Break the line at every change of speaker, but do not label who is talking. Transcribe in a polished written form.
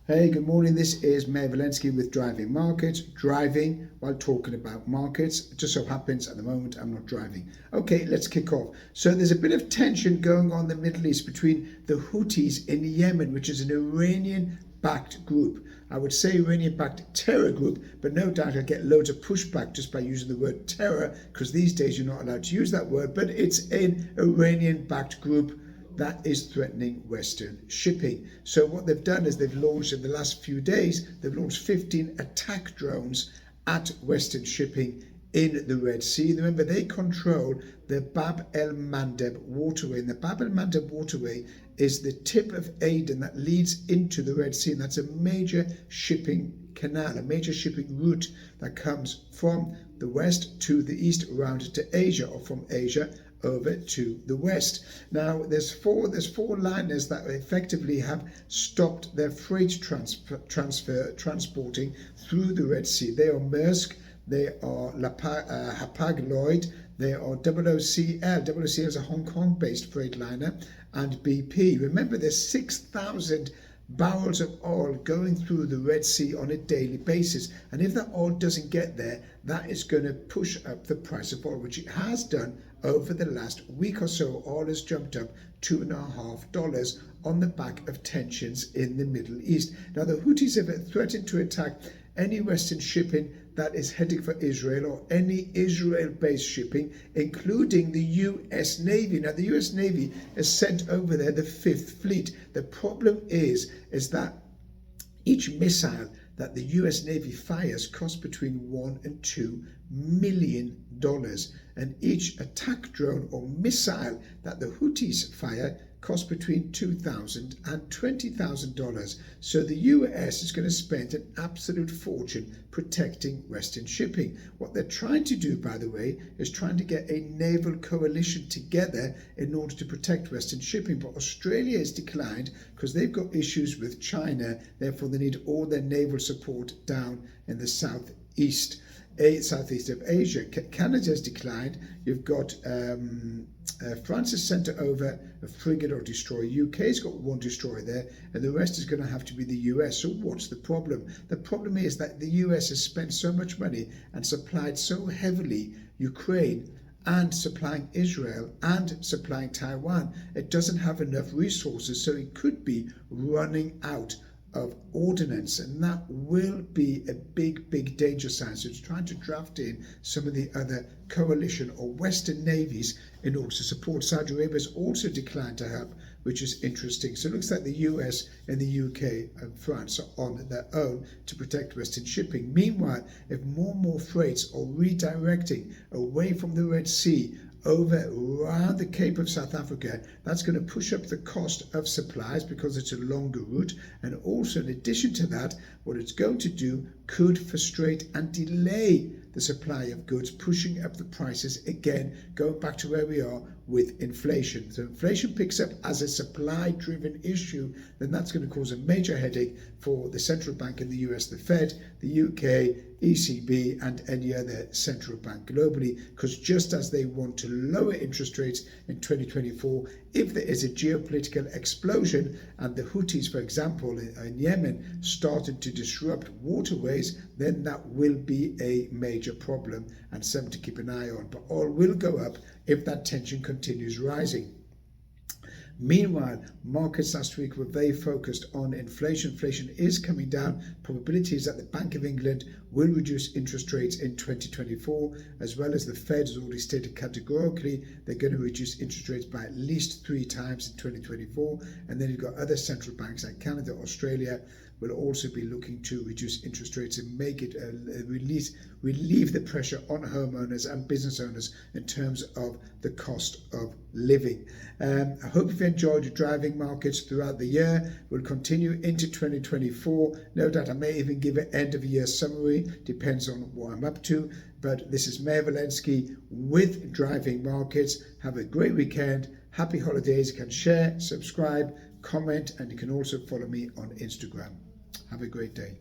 Hey, good morning. This is Mayor Valensky with Driving Markets. Driving while talking about markets. It just so happens at the moment I'm not driving. Okay, let's kick off. So there's a bit of tension going on in the Middle East between the Houthis in Yemen, which is an Iranian-backed group. I would say Iranian-backed terror group, but no doubt I'll get loads of pushback just by using the word terror, because these days you're not allowed to use that word, but it's an Iranian-backed group that is threatening Western shipping. So what they've done is they've launched in the last few days, they've launched 15 attack drones at Western shipping in the Red Sea. Remember, they control the Bab el-Mandeb waterway, and the Bab el-Mandeb waterway is the tip of Aden that leads into the Red Sea, and that's a major shipping canal, a major shipping route that comes from the west to the east around to Asia, or from Asia over to the west. Now there's four liners that effectively have stopped their freight transporting through the Red Sea. They are Maersk, they are Hapag-Lloyd, they are OOCL. OOCL is a Hong Kong based freight liner, and BP. Remember, there's 6,000 barrels of oil going through the Red Sea on a daily basis, and if that oil doesn't get there, that is going to push up the price of oil, which it has done over the last week or so. Oil has jumped up $2.50 on the back of tensions in the Middle East. Now the Houthis have threatened to attack any Western shipping that is heading for Israel, or any Israel-based shipping, including the US Navy. Now the US Navy has sent over there the 5th Fleet. The problem is that each missile that the US Navy fires costs between $1 and $2 million, and each attack drone or missile that the Houthis fire costs between $2,000 and $20,000. So the US is going to spend an absolute fortune protecting Western shipping. What they're trying to do, by the way, is trying to get a naval coalition together in order to protect Western shipping. But Australia has declined because they've got issues with China. Therefore, they need all their naval support down in the southeast of Asia. Canada has declined. You've got France has sent over a frigate or destroyer. UK's got one destroyer there, and the rest is going to have to be the US. So what's the problem? The problem is that the US has spent so much money and supplied so heavily Ukraine, and supplying Israel and supplying Taiwan. It doesn't have enough resources, so it could be running out of ordnance, and that will be a big danger sign. So it's trying to draft in some of the other coalition or Western navies in order to support. Saudi Arabia has also declined to help, which is interesting. So it looks like the US and the UK and France are on their own to protect Western shipping. Meanwhile, if more and more freights are redirecting away from the Red Sea over around the Cape of South Africa, that's going to push up the cost of supplies because it's a longer route. And also, in addition to that, what it's going to do could frustrate and delay the supply of goods, pushing up the prices again, going back to where we are with inflation. So inflation picks up as a supply-driven issue, then that's going to cause a major headache for the central bank in the US, the Fed, the UK, ECB, and any other central bank globally, because just as they want to lower interest rates in 2024, if there is a geopolitical explosion and the Houthis, for example, in Yemen started to disrupt waterways, then that will be a major problem and something to keep an eye on. But oil will go up if that tension continues rising. Meanwhile, markets last week were very focused on inflation. Inflation is coming down. Probability is that the Bank of England will reduce interest rates in 2024, as well as the Fed has already stated categorically they're going to reduce interest rates by at least 3 times in 2024. And then you've got other central banks like Canada, Australia, will also be looking to reduce interest rates and make it relieve the pressure on homeowners and business owners in terms of the cost of living. I hope you've enjoyed driving markets throughout the year. We'll continue into 2024. No doubt I may even give an end of year summary, depends on what I'm up to. But this is Mayor Valensky with Driving Markets. Have a great weekend. Happy holidays. You can share, subscribe, comment, and you can also follow me on Instagram. Have a great day.